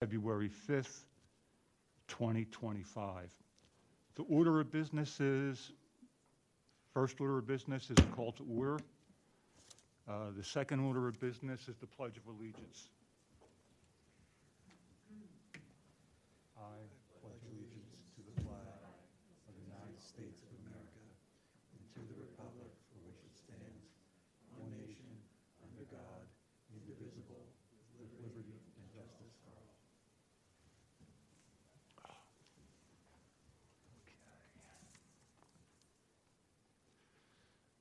February 5th, 2025. The order of business is, first order of business is a call to order. The second order of business is the Pledge of Allegiance. I pledge allegiance to the flag of the United States of America and to the republic for which it stands, one nation, under God, indivisible, with liberty and justice for all.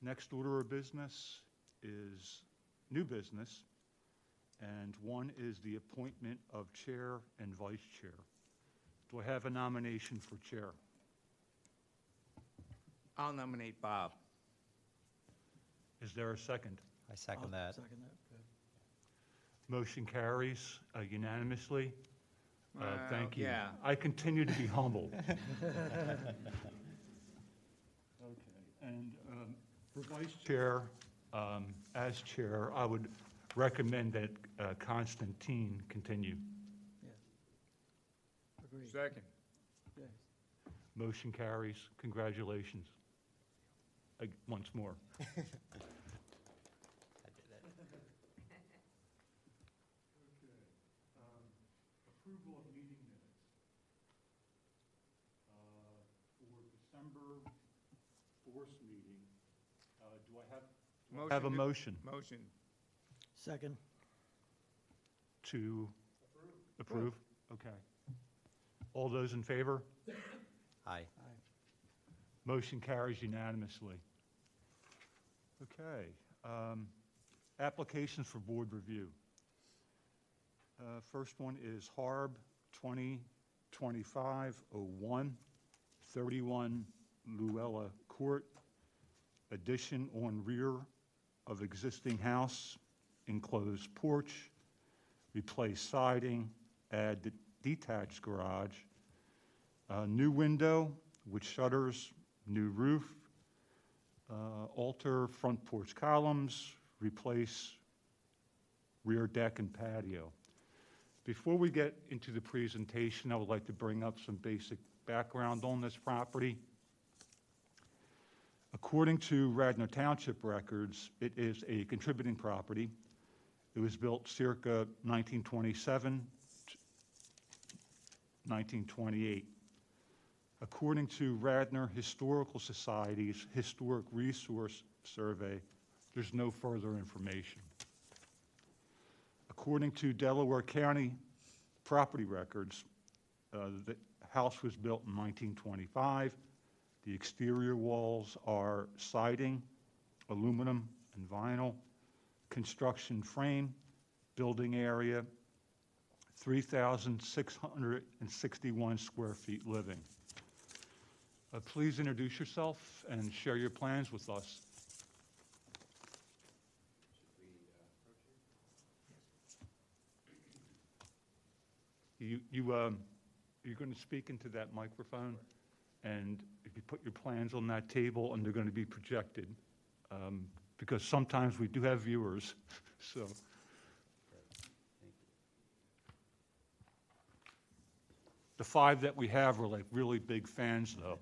Next order of business is new business, and one is the appointment of chair and vice chair. Do I have a nomination for chair? I'll nominate Bob. Is there a second? I second that. Second that. Motion carries unanimously. Thank you. Yeah. I continue to be humbled. Okay, and for vice chair, as chair, I would recommend that Constantine continue. Yeah. Agreed. Second. Okay. Motion carries. Congratulations. Once more. I did it. Approval of meeting minutes for December 4th meeting. Do I have a motion Motion. Second. to approve? Okay. All those in favor? Aye. Motion carries unanimously. Okay. Applications for board review. First one is Harb 2025-01, 31 Luella Court, addition on rear of existing house, enclosed porch, replace siding, add detached garage, new window with shutters, new roof, alter front porch columns, replace rear deck and patio. Before we get into the presentation, I would like to bring up some basic background on this property. According to Radnor Township records, it is a contributing property. It was built circa 1927 to 1928. According to Radnor Historical Society's Historic Resource Survey, there's no further information. According to Delaware County property records, the house was built in 1925. The exterior walls are siding, aluminum and vinyl, construction frame, building area, 3,661 square feet living. Please introduce yourself and share your plans with us. You're going to speak into that microphone, and if you put your plans on that table, and they're going to be projected, because sometimes we do have viewers, so. The 5 that we have are like really big fans, though.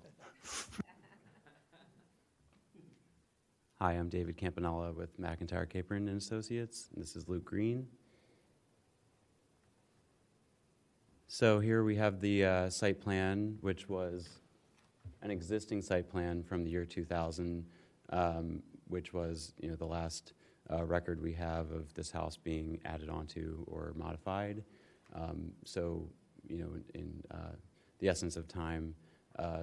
Hi, I'm David Campanella with McIntyre Capron and Associates, and this is Luke Green. So here we have the site plan, which was an existing site plan from the year 2000, which was, the last record we have of this house being added onto or modified. In the essence of time,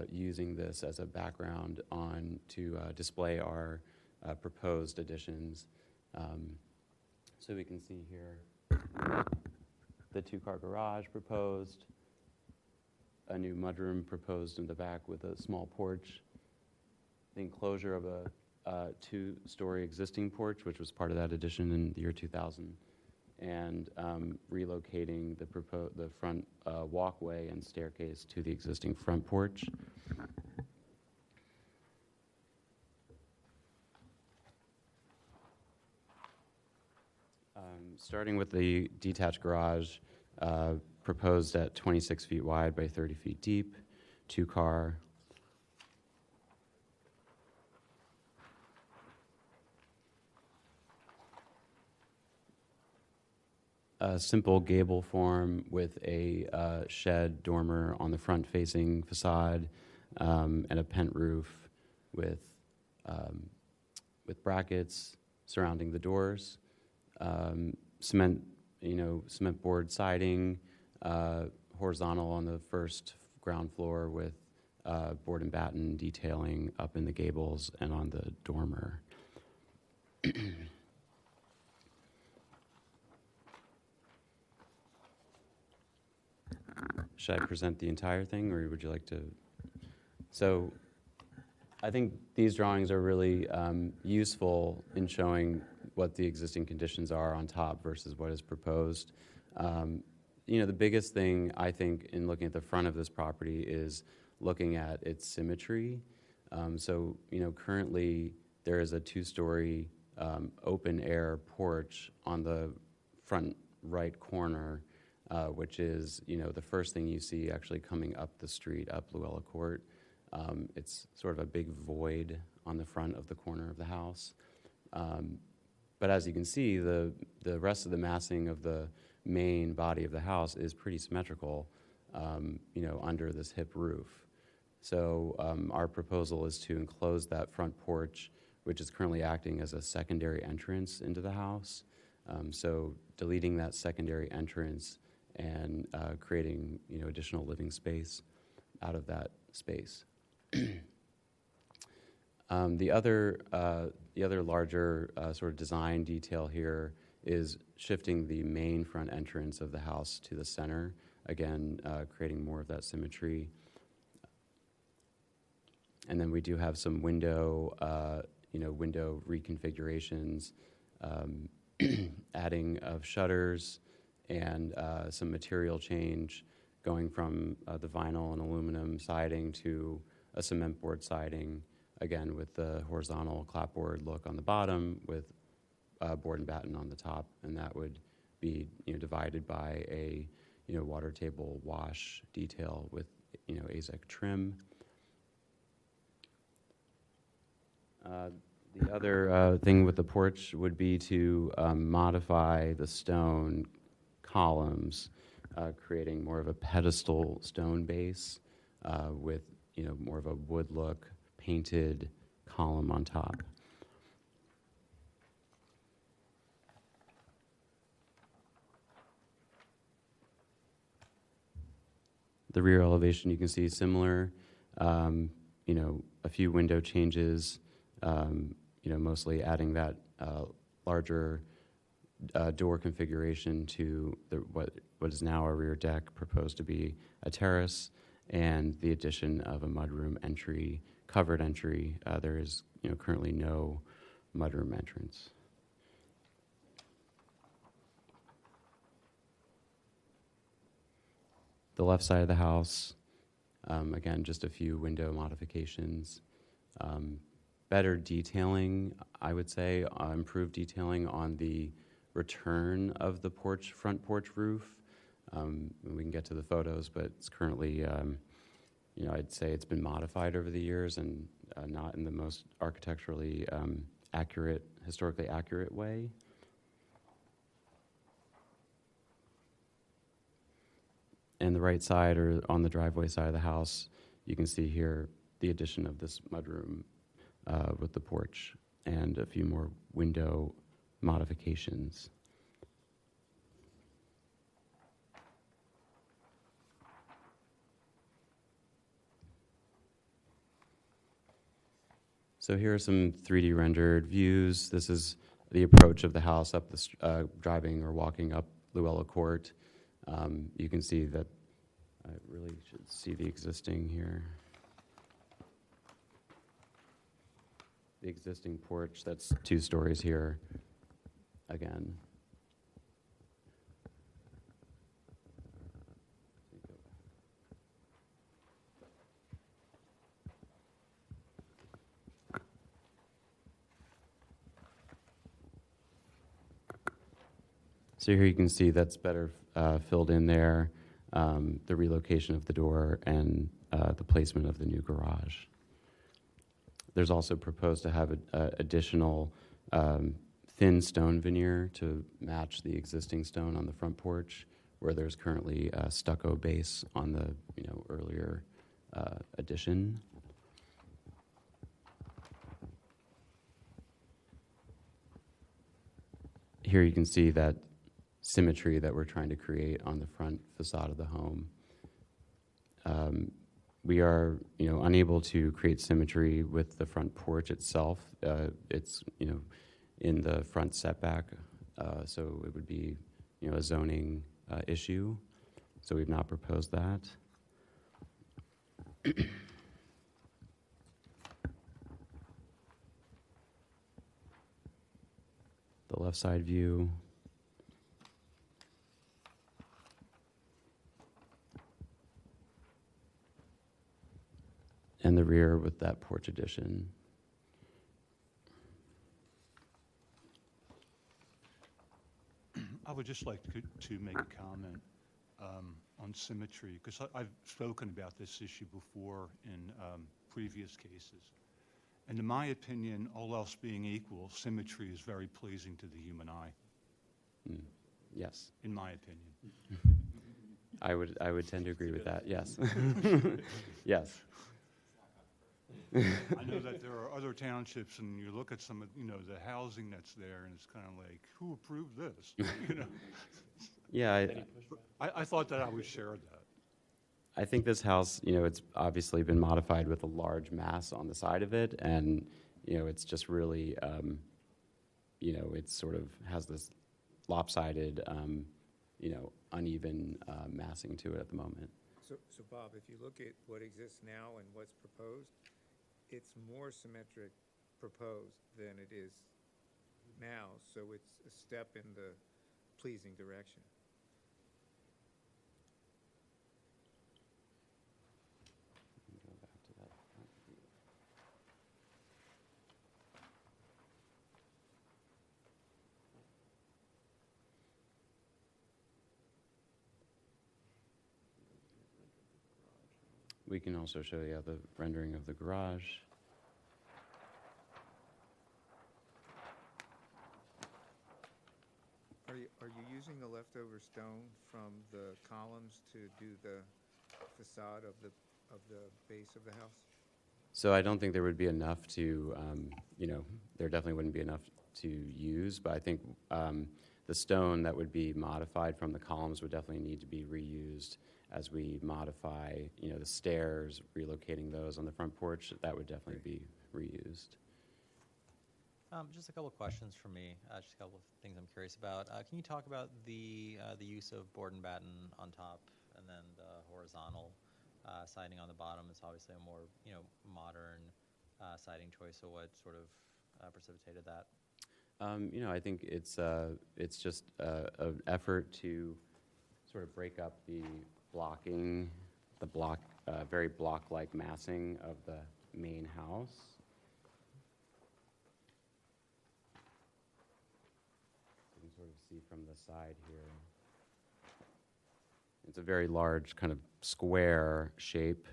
using this as a background on to display our proposed additions. So we can see here the 2-car garage proposed, a new mudroom proposed in the back with a small porch, the enclosure of a 2-story existing porch, which was part of that addition in the year 2000, and relocating the front walkway and staircase to the existing front porch. Starting with the detached garage, proposed at 26 feet wide by 30 feet deep, 2-car. A simple gable form with a shed dormer on the front-facing facade, and a pent roof with brackets surrounding the doors. Cement board siding, horizontal on the first ground floor with board and batten detailing up in the gables and on the dormer. Should I present the entire thing, or would you like to? So I think these drawings are really useful in showing what the existing conditions are on top versus what is proposed. The biggest thing I think in looking at the front of this property is looking at its symmetry. Currently there is a 2-story open air porch on the front right corner, which is, the first thing you see actually coming up the street, up Luella Court. It's sort of a big void on the front of the corner of the house. But as you can see, the rest of the massing of the main body of the house is pretty symmetrical, under this hip roof. So our proposal is to enclose that front porch, which is currently acting as a secondary entrance into the house. So deleting that secondary entrance and creating, additional living space out of that space. The other larger sort of design detail here is shifting the main front entrance of the house to the center, again, creating more of that symmetry. And then we do have some window reconfigurations, adding of shutters and some material change, going from the vinyl and aluminum siding to a cement board siding, again with the horizontal clapboard look on the bottom with board and batten on the top, and that would be divided by a water table wash detail with AZEK trim. The other thing with the porch would be to modify the stone columns, creating more of a pedestal stone base with more of a wood look painted column on top. The rear elevation you can see similar, a few window changes, mostly adding that larger door configuration to what is now a rear deck, proposed to be a terrace, and the addition of a mudroom entry, covered entry. There is currently no mudroom entrance. The left side of the house, again, just a few window modifications. Better detailing, I would say, improved detailing on the return of the front porch roof. We can get to the photos, but it's currently, I'd say it's been modified over the years and not in the most architecturally historically accurate way. And the right side, or on the driveway side of the house, you can see here the addition of this mudroom with the porch and a few more window modifications. So here are some 3D rendered views. This is the approach of the house up the driving or walking up Luella Court. You can see that I really should see the existing here. The existing porch, that's 2 stories here again. So here you can see that's better filled in there. the relocation of the door, and the placement of the new garage. There's also proposed to have additional thin stone veneer to match the existing stone on the front porch, where there's currently a stucco base on the earlier addition. Here you can see that symmetry that we're trying to create on the front facade of the home. We are, unable to create symmetry with the front porch itself. It's, in the front setback, so it would be, a zoning issue. So we've not proposed that. The left side view. And the rear with that porch addition. I would just like to make a comment on symmetry, because I've spoken about this issue before in previous cases. And in my opinion, all else being equal, symmetry is very pleasing to the human eye, Yes, in my opinion. I would tend to agree with that. Yes, yes. I know that there are other townships, and you look at some of, the housing that's there, and it's kind of like, who approved this? Yeah, I thought that I would share that. I think this house, it's obviously been modified with a large mass on the side of it, and it's just really, it sort of has this lopsided, uneven massing to it at the moment. So Bob, if you look at what exists now and what's proposed, it's more symmetric proposed than it is now, so it's a step in the pleasing direction. Go back to that front view. We can also show you the rendering of the garage. Are you using the leftover stone from the columns to do the facade of the base of the house? So I don't think there would be enough to, there definitely wouldn't be enough to use, but I think the stone that would be modified from the columns would definitely need to be reused as we modify, the stairs, relocating those on the front porch. That would definitely be reused. Just a couple of questions for me. Just a couple of things I'm curious about. Can you talk about the use of board and batten on top, and then the horizontal siding on the bottom? It's obviously a more modern siding choice. So what sort of precipitated that? I think it's just an effort to sort of break up the blocking, very block-like massing of the main house. You can sort of see from the side here. It's a very large kind of square shape.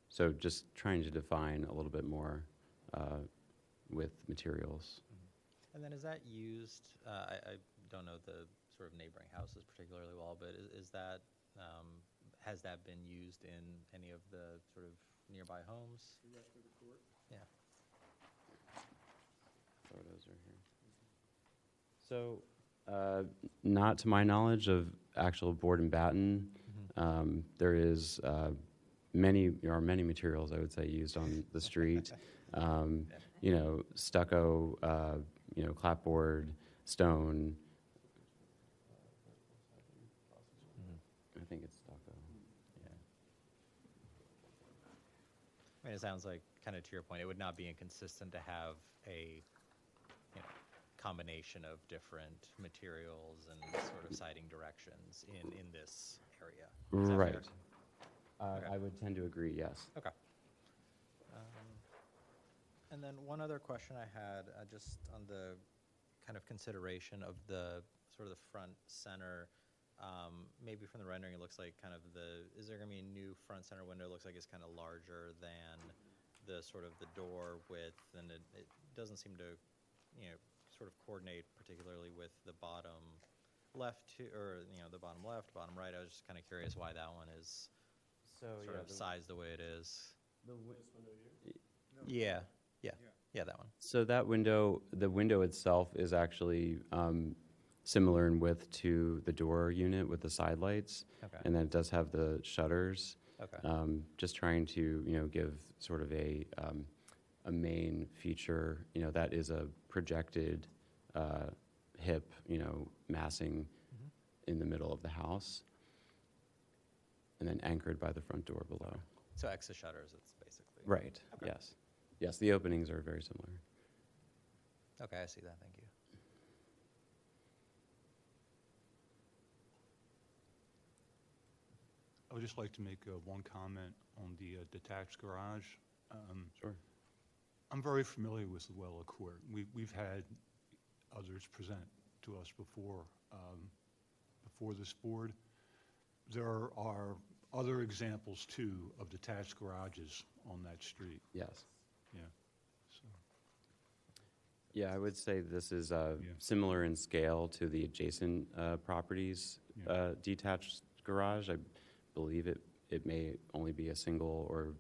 So just trying to define a little bit more with materials. And then is that used, I don't know the sort of neighboring houses particularly well, but is that, has that been used in any of the sort of nearby homes? The rest of the court? Yeah. Photos are here. So, not to my knowledge of actual board and batten. There are many materials, I would say, used on the street. Stucco, clapboard, stone. I think it's stucco. Yeah. I mean, it sounds like, kind of to your point, it would not be inconsistent to have a combination of different materials and sort of siding directions in this area. Is that Right. fair? Okay. I would tend to agree, yes. Okay. And then one other question I had, just on the kind of consideration of the sort of the front center maybe from the rendering, it looks like kind of is there gonna be a new front center window? It looks like it's kind of larger than the sort of the door width, and it doesn't seem to, sort of coordinate particularly with the bottom left or, the bottom left, bottom right. I was just kind of curious why that one is sort of sized the way it is. Yeah, that one. So that window, the window itself is actually similar in width to the door unit with the side lights. Okay. And then it does have the shutters. Okay. Just trying to, give sort of a main feature, that is a projected hip, massing in the middle of the house, and then anchored by the front door below. So X the shutters, it's basically. Right, Okay. yes. Yes, the openings are very similar. Okay, I see that, thank you. I would just like to make one comment on the detached garage. Sure. I'm very familiar with the Weller Court. We've had others present to us before this board. There are other examples, too, of detached garages on that street. Yes. Yeah. So, Yeah, I would say this is Yeah. similar in scale to the adjacent properties Yeah. detached garage. I believe it may only be a single or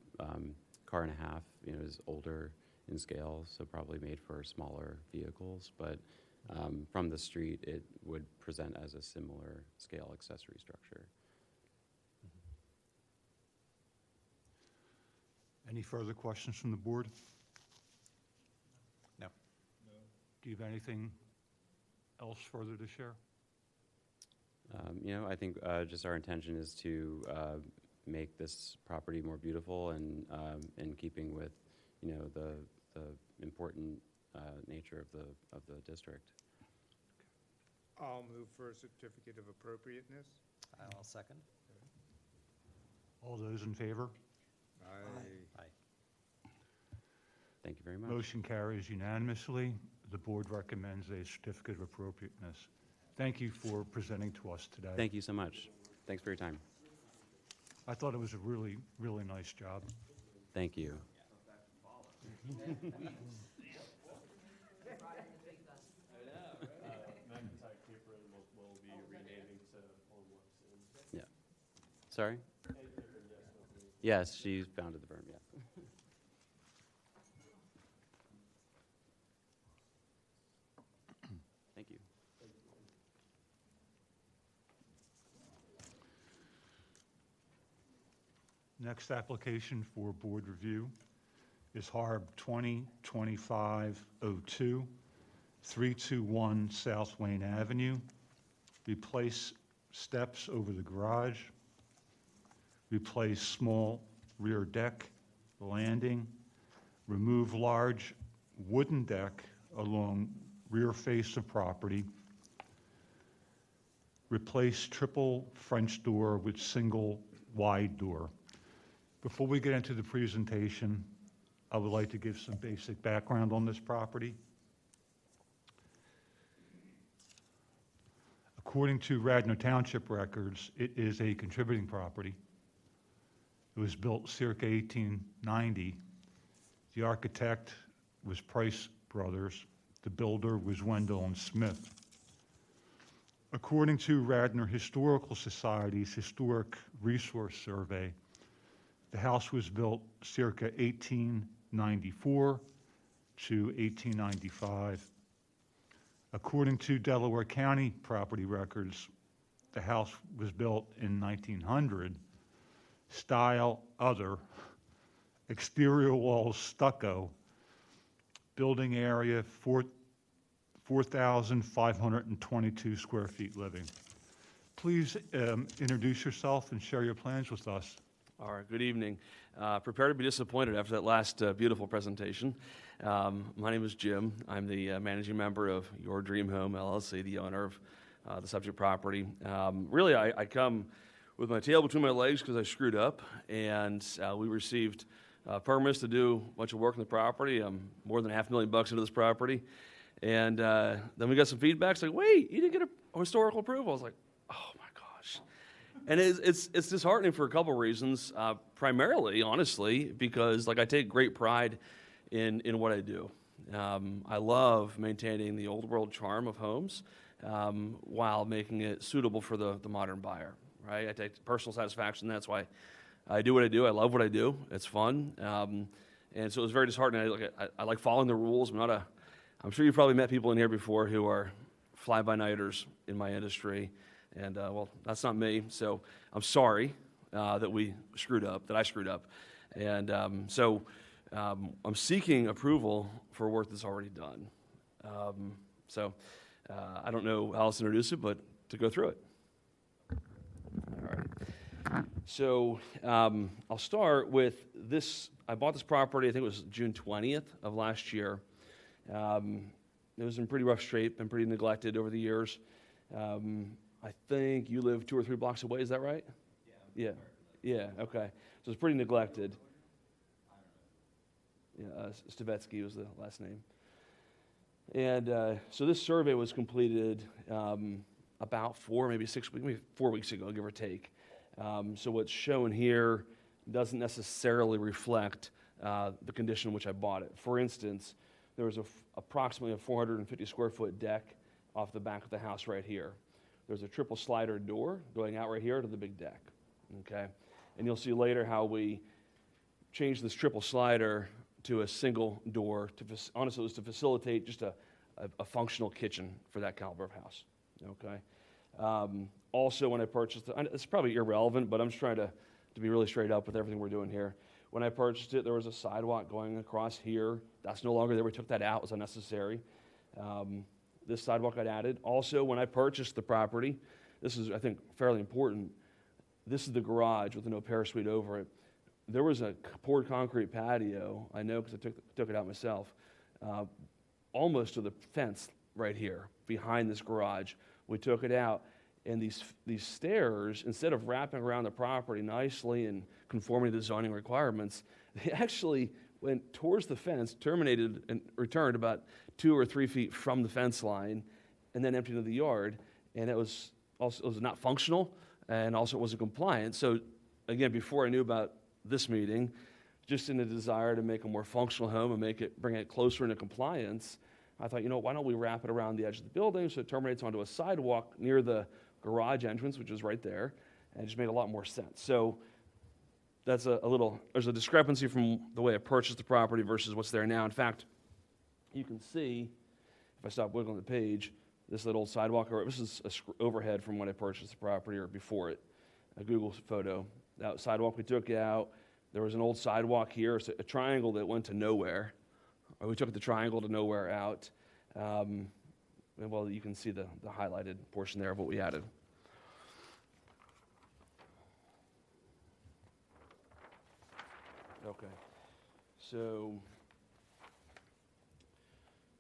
car and a half, is older in scale, so probably made for smaller vehicles. But from the street, it would present as a similar scale accessory structure. Any further questions from the board? No. Do you have anything else further to share? I think just our intention is to make this property more beautiful and in keeping with, the important nature of the district. I'll move for a certificate of appropriateness. I'll second. All those in favor? Aye. Thank you very much. Motion carries unanimously. The board recommends a certificate of appropriateness. Thank you for presenting to us today. Thank you so much. Thanks for your time. I thought it was a really, really nice job. Thank you. Yeah. Sorry? Yes, she founded the firm, yeah. Thank you. Next application for board review is HARB 2025-02, 321 South Wayne Avenue. Replace steps over the garage. Replace small rear deck, landing. Remove large wooden deck along rear face of property. Replace triple French door with single wide door. Before we get into the presentation, I would like to give some basic background on this property. According to Radnor Township records, it is a contributing property. It was built circa 1890. The architect was Price Brothers. The builder was Wendell and Smith. According to Radnor Historical Society's Historic Resource Survey, the house was built circa 1894 to 1895. According to Delaware County property records, the house was built in 1900. Style other, exterior walls stucco, building area 4,522 square feet living. Please introduce yourself and share your plans with us. All right, good evening. Prepare to be disappointed after that last beautiful presentation. My name is Jim. I'm the managing member of Your Dream Home LLC, the owner of the subject property. Really, I come with my tail between my legs because I screwed up, and we received permits to do a bunch of work on the property. More than $500,000 into this property. And then we got some feedback. It's like, wait, you didn't get a historical approval. I was like, oh my God. And it's disheartening for a couple reasons. Primarily, honestly, because like I take great pride in what I do. I love maintaining the old world charm of homes while making it suitable for the modern buyer. Right? I take personal satisfaction. That's why I do what I do. I love what I do. It's fun. And so it was very disheartening. I like following the rules. I'm sure you've probably met people in here before who are fly-by-nighters in my industry. And, well, that's not me. So I'm sorry that I screwed up. And so I'm seeking approval for work that's already done. I don't know how else to introduce it, but to go through it. All right. So I'll start with this. I bought this property, I think it was June 20th of last year. It was in pretty rough shape, been pretty neglected over the years. I think you live 2 or 3 blocks away, is that right? Yeah. Yeah, okay. So it's pretty neglected. Yeah, Stavetsky was the last name. And so this survey was completed about 4 weeks ago, give or take. So what's shown here doesn't necessarily reflect the condition in which I bought it. For instance, there was approximately a 450 square foot deck off the back of the house right here. There's a triple slider door going out right here to the big deck, okay? And you'll see later how we changed this triple slider to a single door. Honestly, it was to facilitate just a functional kitchen for that caliber of house, okay? Also, when I purchased it, it's probably irrelevant, but I'm just trying to be really straight up with everything we're doing here. When I purchased it, there was a sidewalk going across here. That's no longer there. We took that out. It was unnecessary. This sidewalk got added. Also, when I purchased the property, this is, I think, fairly important. This is the garage with an au pair suite over it. There was a poured concrete patio, I know because I took it out myself, almost to the fence right here behind this garage. We took it out, and these stairs, instead of wrapping around the property nicely and conforming to the zoning requirements, they actually went towards the fence, terminated and returned about 2 or 3 feet from the fence line, and then emptied into the yard. And it was not functional, and also it wasn't compliant. So again, before I knew about this meeting, just in a desire to make a more functional home and bring it closer into compliance, I thought, why don't we wrap it around the edge of the building so it terminates onto a sidewalk near the garage entrance, which is right there, and it just made a lot more sense. So that's there's a discrepancy from the way I purchased the property versus what's there now. In fact, you can see, if I stop wiggling the page, this little sidewalk, this is an overhead from when I purchased the property or before it, a Google photo. That sidewalk we took out, there was an old sidewalk here, a triangle that went to nowhere. We took the triangle to nowhere out. And well, you can see the highlighted portion there of what we added. Okay, so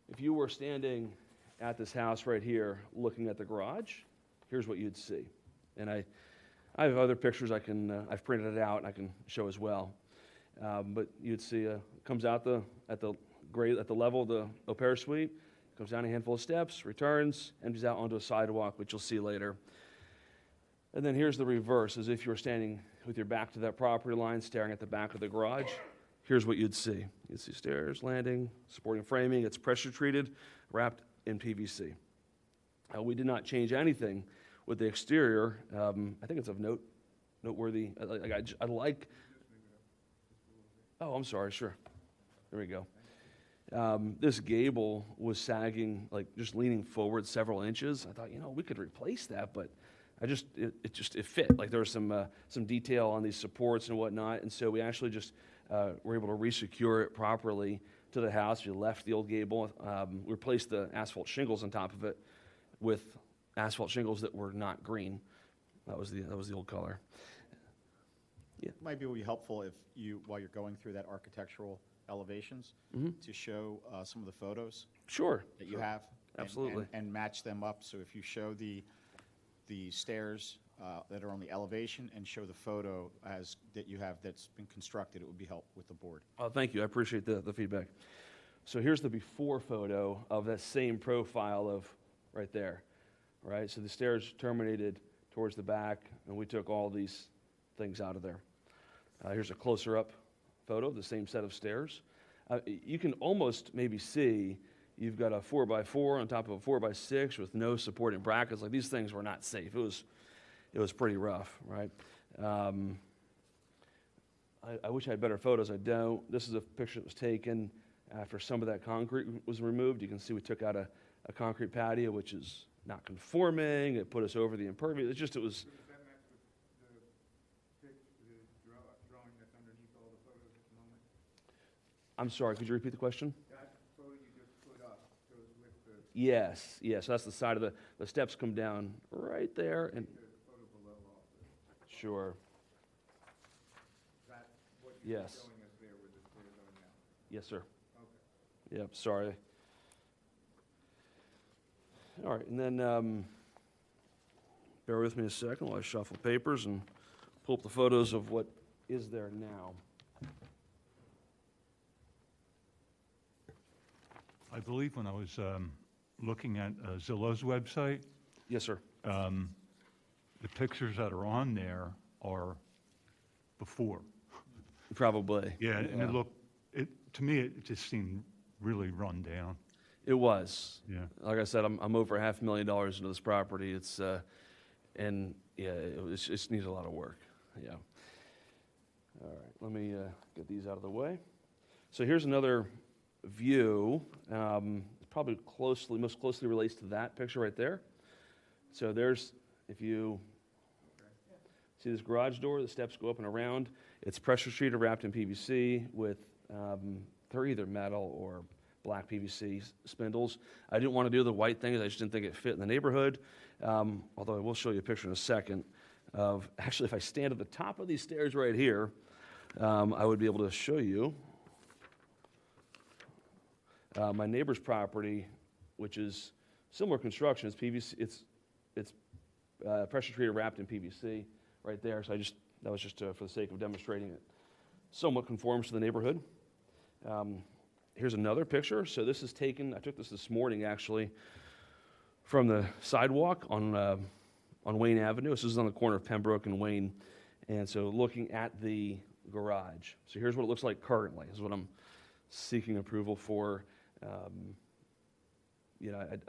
if you were standing at this house right here looking at the garage, here's what you'd see. And I have other pictures I've printed it out and I can show as well. But you'd see it comes out at the level of the au pair suite, comes down a handful of steps, returns, empties out onto a sidewalk, which you'll see later. And then here's the reverse, as if you were standing with your back to that property line, staring at the back of the garage. Here's what you'd see. You'd see stairs, landing, supporting framing. It's pressure treated, wrapped in PVC. We did not change anything with the exterior. I think it's of noteworthy. I like. Oh, I'm sorry. Sure. There we go. This gable was sagging, like just leaning forward several inches. I thought, we could replace that, but it fit. Like there was some detail on these supports and whatnot, and so we actually just were able to resecure it properly to the house. We left the old gable, replaced the asphalt shingles on top of it with asphalt shingles that were not green. That was the old color. Yeah. It might be helpful if while you're going through that architectural elevations, to show some of the photos Sure. that you have. Absolutely. And match them up. So if you show the stairs that are on the elevation and show the photo that you have that's been constructed, it would be helpful with the board. Oh, thank you. I appreciate the feedback. So here's the before photo of that same profile of right there. Right. So the stairs terminated towards the back, and we took all these things out of there. Here's a closer-up photo of the same set of stairs. You can almost maybe see you've got a 4x4 on top of a 4x6 with no supporting brackets. Like, these things were not safe. It was pretty rough, right? I wish I had better photos. I don't. This is a picture that was taken after some of that concrete was removed. You can see we took out a concrete patio, which is not conforming. It put us over the impervious. It was. Does that match with the drawing that's underneath all the photos at the moment? I'm sorry, could you repeat the question? That photo you just put up goes with the Yes, so that's the side of the steps come down right there, and photo below also. sure, That's what you're yes, showing us there with the stairs on now. yes, sir. Okay. Yep, sorry. All right, and then bear with me a second while I shuffle papers and pull up the photos of what is there now. I believe when I was looking at Zillow's website, Yes, sir. the pictures that are on there are before. Probably. Yeah, and to me, it just seemed really run down. It was. Yeah. Like I said, I'm over $500,000 into this property. It's and yeah, it just needs a lot of work. Yeah. All right, let me get these out of the way. So here's another view. Probably most closely relates to that picture right there. So there's, if you see this garage door, the steps go up and around. It's pressure treated, wrapped in PVC with they're either metal or black PVC spindles. I didn't want to do the white thing, I just didn't think it fit in the neighborhood. Although I will show you a picture in a second of, actually, if I stand at the top of these stairs right here, I would be able to show you my neighbor's property, which is similar construction. It's PVC. It's pressure treated, wrapped in PVC right there. So that was just for the sake of demonstrating it. Somewhat conforms to the neighborhood. Here's another picture. So this is taken. I took this morning actually from the sidewalk on Wayne Avenue. This is on the corner of Pembroke and Wayne, and so looking at the garage. So here's what it looks like currently. This is what I'm seeking approval for.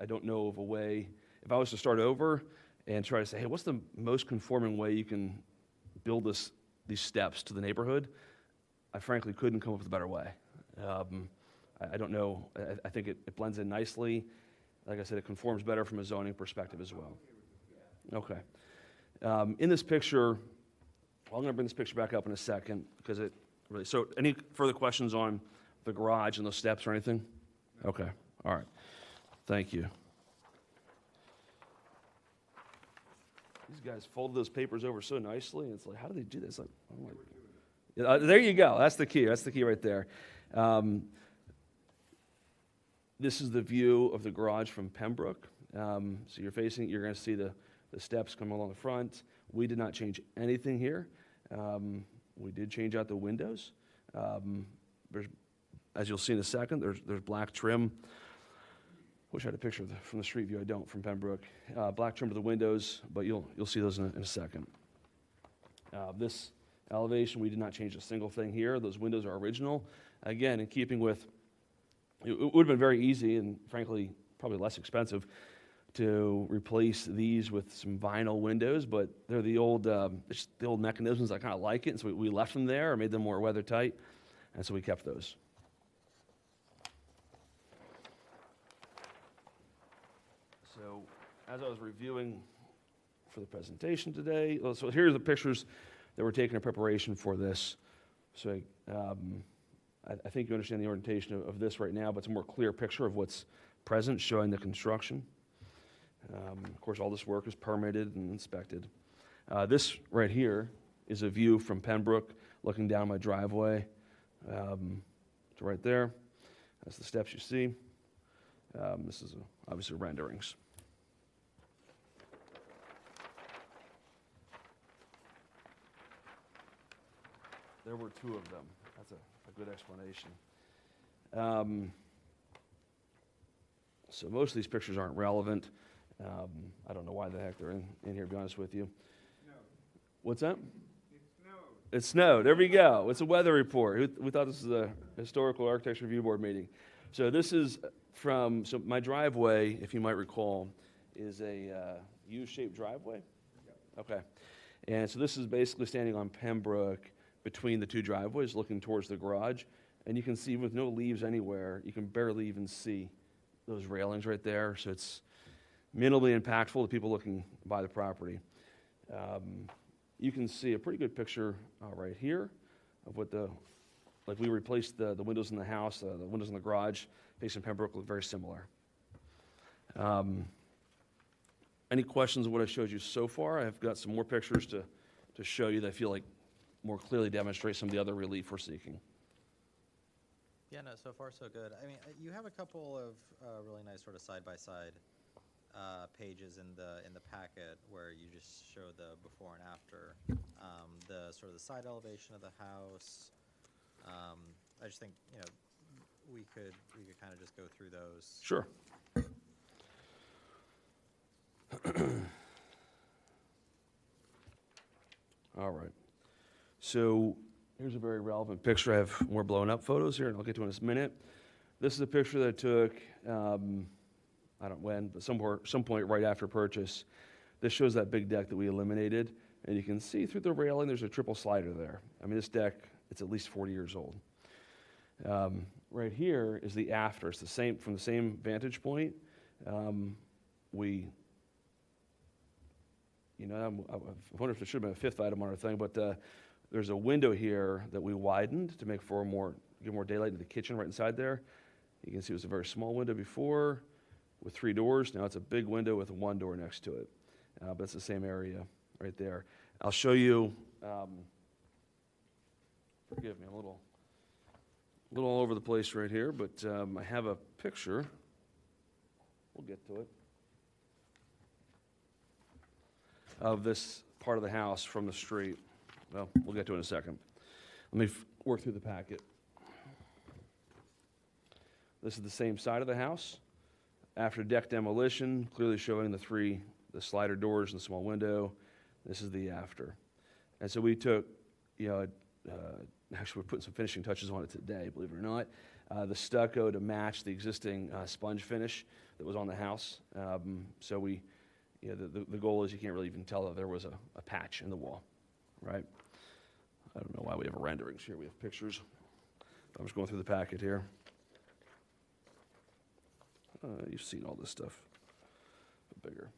I don't know of a way, if I was to start over and try to say, hey, what's the most conforming way you can build these steps to the neighborhood? I frankly couldn't come up with a better way. I don't know. I think it blends in nicely. Like I said, it conforms better from a zoning perspective as well. Okay. In this picture, I'm going to bring this picture back up in a second because it really. So, any further questions on the garage and those steps or anything? Okay. All right. Thank you. These guys folded those papers over so nicely. And it's like, how do they do this? Like, there you go. That's the key. That's the key right there. This is the view of the garage from Pembroke. So you're going to see the steps come along the front. We did not change anything here. We did change out the windows. As you'll see in a second, there's black trim. Wish I had a picture from the street view. I don't, from Pembroke. Black trim to the windows, but you'll see those in a second. This elevation, we did not change a single thing here. Those windows are original. Again, in keeping with, it would have been very easy and frankly probably less expensive to replace these with some vinyl windows, but they're the old mechanisms. I kind of like it, and so we left them there or made them more weather tight, and so we kept those. So as I was reviewing for the presentation today, so here are the pictures that were taken in preparation for this. So I think you understand the orientation of this right now, but it's a more clear picture of what's present, showing the construction. Of course, all this work is permitted and inspected. This right here is a view from Pembroke looking down my driveway. So right there, that's the steps you see. This is obviously renderings. There were two of them. That's a good explanation. So most of these pictures aren't relevant. I don't know why the heck they're in here, to be honest with you. What's that? It snowed. There we go. It's a weather report. We thought this was a historical architecture review board meeting. So this is so my driveway, if you might recall, is a U-shaped driveway. Okay. And so this is basically standing on Pembroke between the two driveways, looking towards the garage. And you can see with no leaves anywhere, you can barely even see those railings right there. So it's minimally impactful to people looking by the property. You can see a pretty good picture right here of what like we replaced the windows in the house, the windows in the garage facing Pembroke look very similar. Any questions on what I showed you so far? I've got some more pictures to show you that I feel like more clearly demonstrate some of the other relief we're seeking. Yeah, no, so far so good. I mean, you have a couple of really nice sort of side-by-side pages in the packet where you just show the before and after, the sort of the side elevation of the house. I just think, you know, we could kind of just go through those. Sure. All right. So here's a very relevant picture. I have more blown up photos here, and I'll get to in a minute. This is a picture that I took, I don't know when, but some point right after purchase. This shows that big deck that we eliminated, and you can see through the railing there's a triple slider there. I mean, this deck, it's at least 40 years old. Right here is the after. It's the same, from the same vantage point. I wonder if there should have been a fifth item on our thing, but there's a window here that we widened to make for give more daylight to the kitchen right inside there. You can see it was a very small window before with 3 doors. Now it's a big window with 1 door next to it. But it's the same area right there. I'll show you, forgive me, I'm a little all over the place right here, but I have a picture. We'll get to it. Of this part of the house from the street. Well, we'll get to it in a second. Let me work through the packet. This is the same side of the house. After deck demolition, clearly showing the slider doors and the small window. This is the after. And so we took, actually we're putting some finishing touches on it today, believe it or not. The stucco to match the existing sponge finish that was on the house. So the goal is you can't really even tell that there was a patch in the wall, right? I don't know why we have renderings here. We have pictures. I'm just going through the packet here. You've seen all this stuff, but bigger.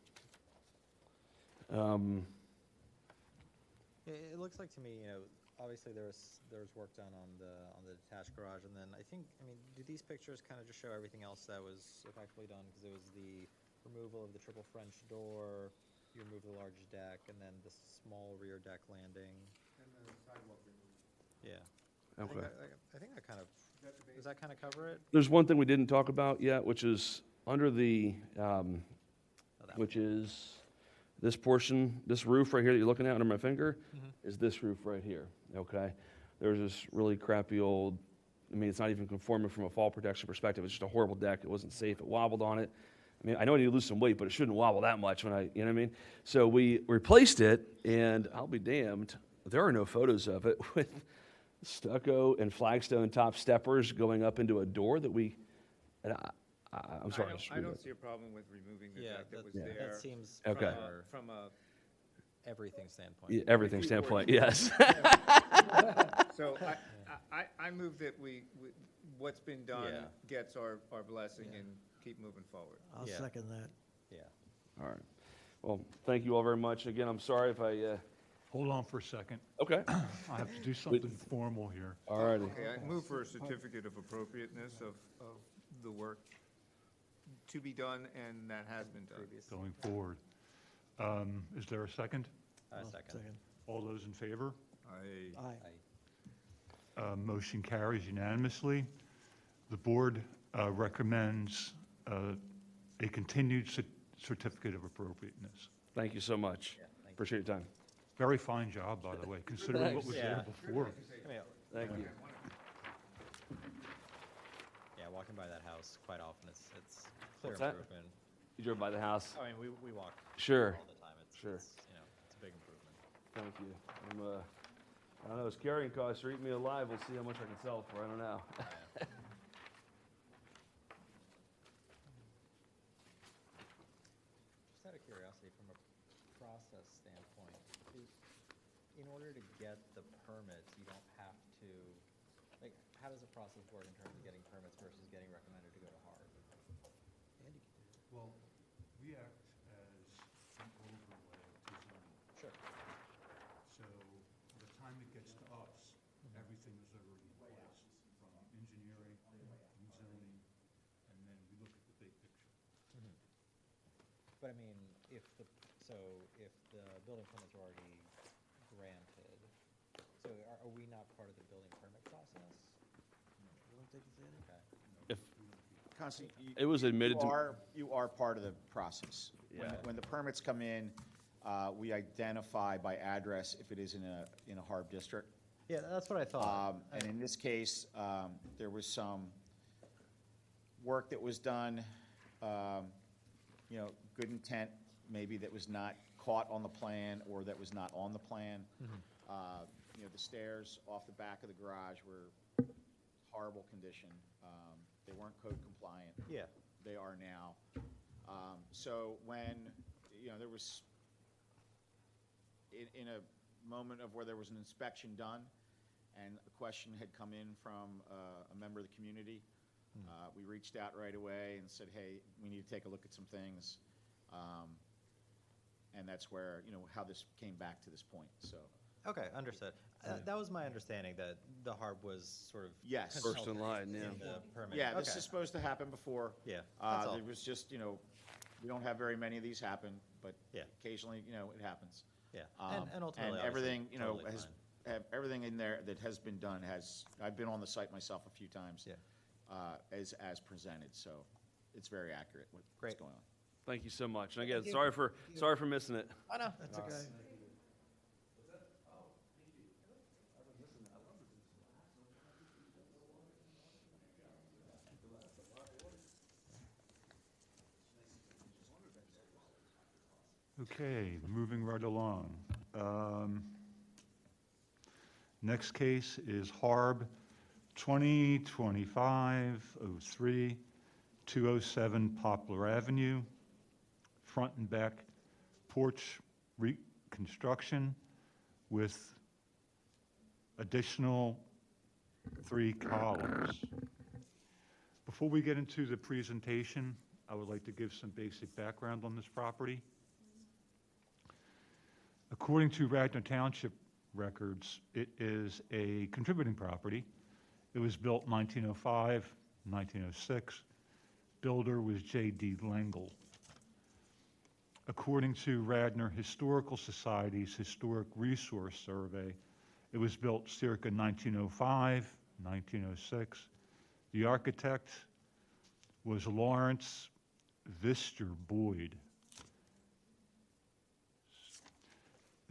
It looks like to me, obviously there was work done on the detached garage, and then I mean, do these pictures kind of just show everything else that was effectively done? Because it was the removal of the triple French door, you remove the large deck, and then the small rear deck landing. And then the sidewalk removal. Yeah. Okay. I think that kind of, does that kind of cover it? There's one thing we didn't talk about yet, which is under the, that which is this portion, this roof right here that you're looking at under my finger, Mhm. is this roof right here, okay? There's this really crappy old, I mean, it's not even conforming from a fall protection perspective. It's just a horrible deck. It wasn't safe. It wobbled on it. I mean, I know I need to lose some weight, but it shouldn't wobble that much when you know what I mean? So we replaced it, and I'll be damned, there are no photos of it with stucco and flagstone top steppers going up into a door that I'm sorry. I don't see a problem with removing the deck that was there. That seems Okay. From a everything standpoint. Yeah, everything standpoint, yes. So I move that what's been done Yeah. gets our blessing Yeah. and keep moving forward. I'll Yeah. second that. Yeah. All right. Well, thank you all very much. Again, I'm sorry if I, Hold on for a second. okay. I have to do something formal here. All righty. Okay, I move for a certificate of appropriateness of the work to be done, and that has been done. Going forward. Is there a second? Second. All those in favor? Aye. Motion carries unanimously. The board recommends a continued certificate of appropriateness. Thank you so much. Yeah, thank you. Appreciate your time. Very fine job, by the way, considering what was there Thanks. before. Thank you. Yeah, walking by that house quite often, it's clear What's that? improvement. You drove by the house? I mean, we walk Sure. all the time. Sure. It's, it's a big improvement. Thank you. I don't know, those carrying costs are eating me alive. We'll see how much I can sell for. I don't know. Just out of curiosity, from a process standpoint, in order to get the permits, you don't have to, like, how does the process work in terms of getting permits versus getting recommended to go to HARB? Well, we act as an overlay to zoning. Sure. So by the time it gets to us, everything is already in place, from engineering, from zoning, and then we look at the big picture. But I mean, if the building permits are already granted, so are we not part of the building permit process? Okay. If Constantly, it was admitted to, you are part of the process. Yeah. When the permits come in, we identify by address if it is in a HARB district. Yeah, that's what I thought. And in this case, there was some work that was done, good intent, maybe that was not caught on the plan or that was not on the plan. The stairs off the back of the garage were horrible condition. They weren't code compliant. Yeah. They are now. So when, there was, in a moment of where there was an inspection done, and a question had come in from a member of the community, we reached out right away and said, hey, we need to take a look at some things. And that's where, how this came back to this point, so. Okay, understood. That was my understanding, that the HARB was sort of. Yes. First in line, yeah. in the permit. Yeah, this Okay. is supposed to happen before. Yeah, that's all. There was just, we don't have very many of these happen, but Yeah. occasionally, it happens. Yeah, and ultimately, And everything, obviously, totally has, fine. everything in there that has been done I've been on the site myself a few times. Yeah. As presented, so it's very accurate what's Great. going on. thank you so much. And again, you. sorry for missing it. I know. That's okay. Okay, moving right along. Next case is HARB 2025-03, 207 Poplar Avenue, front and back porch reconstruction with additional 3 columns. Before we get into the presentation, I would like to give some basic background on this property. According to Radnor Township records, it is a contributing property. It was built in 1905, 1906. Builder was J.D. Lengel. According to Radnor Historical Society's Historic Resource Survey, it was built circa 1905, 1906. The architect was Lawrence Vister Boyd.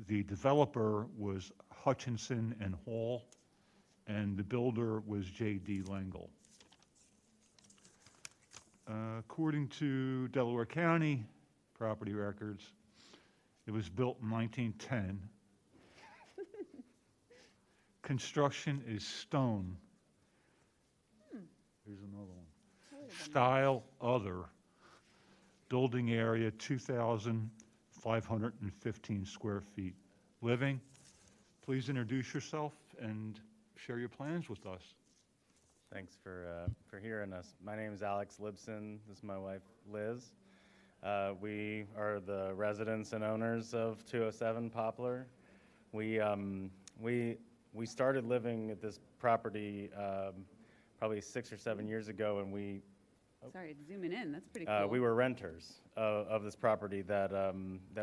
The developer was Hutchinson and Hall, and the builder was J.D. Lengel. According to Delaware County property records, it was built in 1910. Construction is stone. Here's another one. Style other. Building area 2,515 square feet. Living, please introduce yourself and share your plans with us. Thanks for hearing us. My name is Alex Libson. This is my wife, Liz. We are the residents and owners of 207 Poplar. We started living at this property probably 6 or 7 years ago, and Sorry, zooming in, that's pretty cool. we were renters of this property that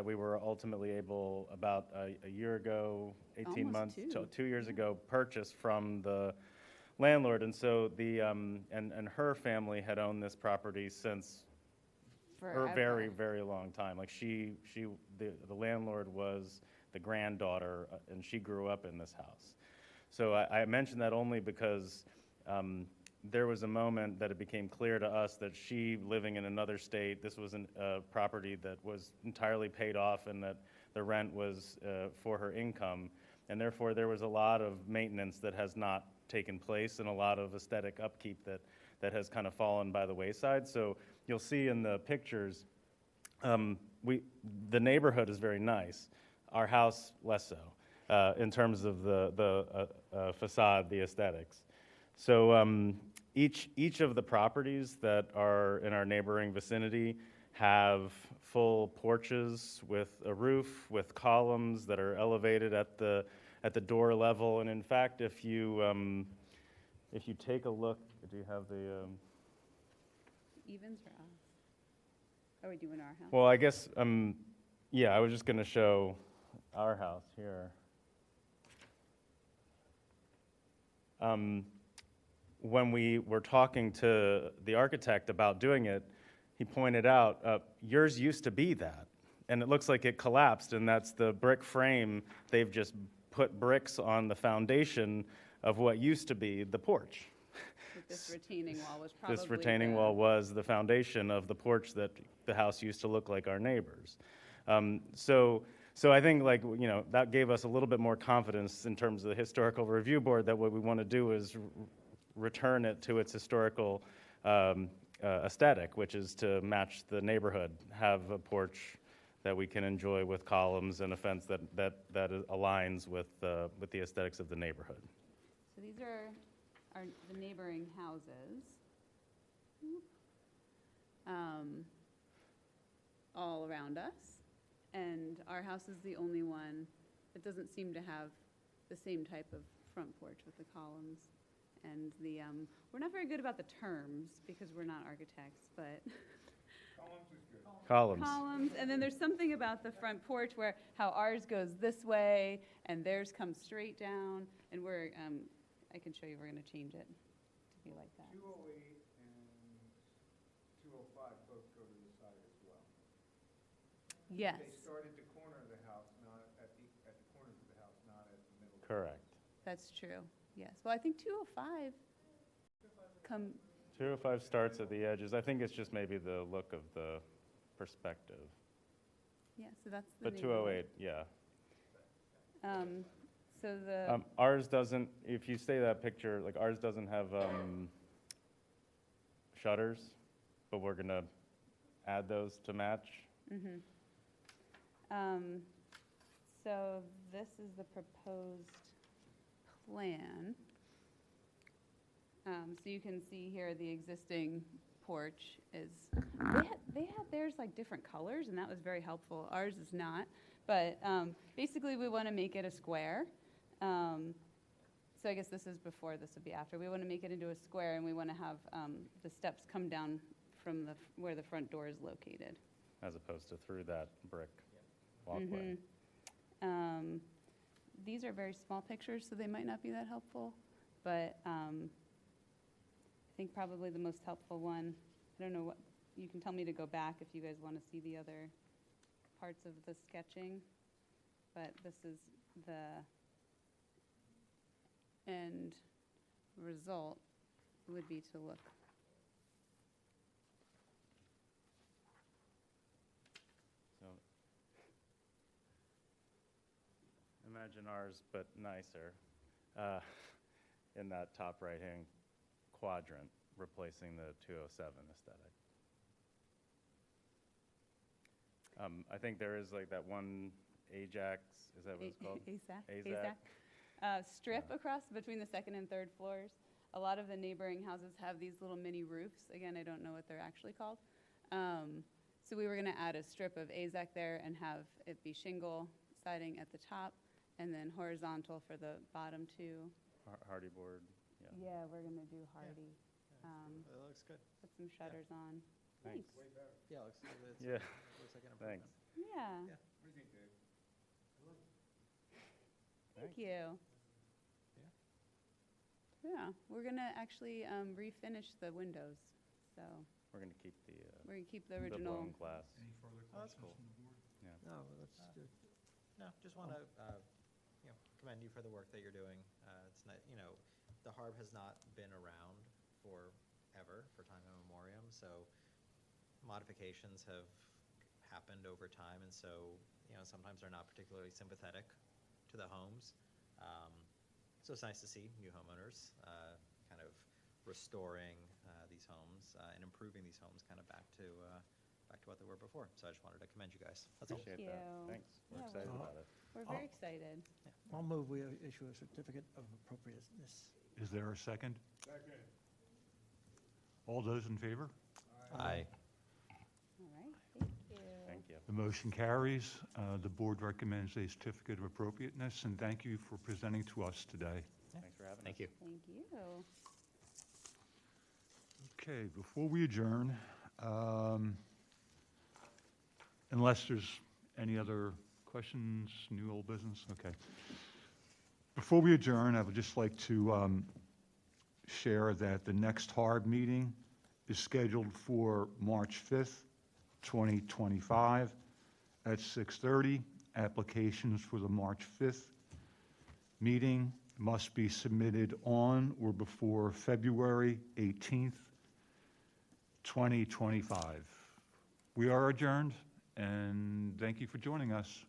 we were ultimately able, about a year ago, 18 months, 2 years ago, purchase from the landlord. And so and her family had owned this property since her Forever. very, very long time. Like the landlord was the granddaughter, and she grew up in this house. So I mention that only because there was a moment that it became clear to us that she, living in another state, this was a property that was entirely paid off and that the rent was for her income. And therefore, there was a lot of maintenance that has not taken place and a lot of aesthetic upkeep that has kind of fallen by the wayside. So you'll see in the pictures, the neighborhood is very nice. Our house, less so, in terms of the facade, the aesthetics. So each of the properties that are in our neighboring vicinity have full porches with a roof, with columns that are elevated at the door level. And in fact, if you take a look, do you have the? Evens or us? Are we doing our house? Well, I guess yeah, I was just going to show our house here. When we were talking to the architect about doing it, he pointed out, yours used to be that, and it looks like it collapsed, and that's the brick frame. They've just put bricks on the foundation of what used to be the porch. But this retaining wall was probably This retaining wall was the foundation of the porch that the house used to look like our neighbors. So I think, like, you know, that gave us a little bit more confidence in terms of the historical review board that what we want to do is return it to its historical aesthetic, which is to match the neighborhood, have a porch that we can enjoy with columns and a fence that aligns with the aesthetics of the neighborhood. So these are the neighboring houses. All around us. And our house is the only one that doesn't seem to have the same type of front porch with the columns. And we're not very good about the terms because we're not architects, but columns. And then there's something about the front porch where how ours goes this way and theirs comes straight down. And we're, I can show you, we're going to change it to be like that. 208 and 205 both go to the side as well. Yes. They start at the corner of the house, not at the corners of the house, not at the middle. Correct. That's true. Yes. Well, I think 205 come. 205 starts at the edges. I think it's just maybe the look of the perspective. Yeah. So that's the. But 208, yeah. So the. Ours doesn't, if you say that picture, like ours doesn't have shutters, but we're going to add those to match. Mm-hmm. So this is the proposed plan. So you can see here the existing porch is, they had theirs like different colors, and that was very helpful. Ours is not, but basically we want to make it a square. So I guess this is before, this would be after. We want to make it into a square, and we want to have the steps come down from where the front door is located. As opposed to through that brick walkway. Mm-hmm. These are very small pictures, so they might not be that helpful, but I think probably the most helpful one, I don't know what, you can tell me to go back if you guys want to see the other parts of the sketching, but this is the end result would be to look. So imagine ours, but nicer, in that top right-hand quadrant, replacing the 207 aesthetic. I think there is like that one Ajax, is that what it's called? AZAC. Strip across between the second and third floors. A lot of the neighboring houses have these little mini roofs. Again, I don't know what they're actually called. So we were going to add a strip of AZAC there and have it be shingle siding at the top and then horizontal for the bottom two. Hardy board, yeah. Yeah, we're going to do hardy. That looks good. Put some shutters on. Thanks. Yeah, looks like an improvement. Thanks. Yeah. Yeah. Thank you. Yeah, we're going to actually refinish the windows. So We're going to keep the the original. blown glass. Any further Oh, that's questions cool. from the board? No, let's do it. No, just want to, commend you for the work that you're doing. It's not, the Harb has not been around forever, for time immemorial. So modifications have happened over time, and so, sometimes they're not particularly sympathetic to the homes. So it's nice to see new homeowners kind of restoring these homes and improving these homes kind of back to what they were before. So I just wanted to commend you guys. That's all. Appreciate you. that. Thanks. We're Yeah, excited well- about it. We're very excited. I'll move we issue a certificate of appropriateness. Is there a second? Second. All those in favor? Aye. All right, thank you. Thank you. The motion carries. The board recommends a certificate of appropriateness, and thank you for presenting to us today. Thanks for having us. Thank you. Thank you. Okay, before we adjourn, unless there's any other questions, new old business, okay. Before we adjourn, I would just like to share that the next HARB meeting is scheduled for March 5th, 2025 at 6:30. Applications for the March 5th meeting must be submitted on or before February 18th, 2025. We are adjourned, and thank you for joining us.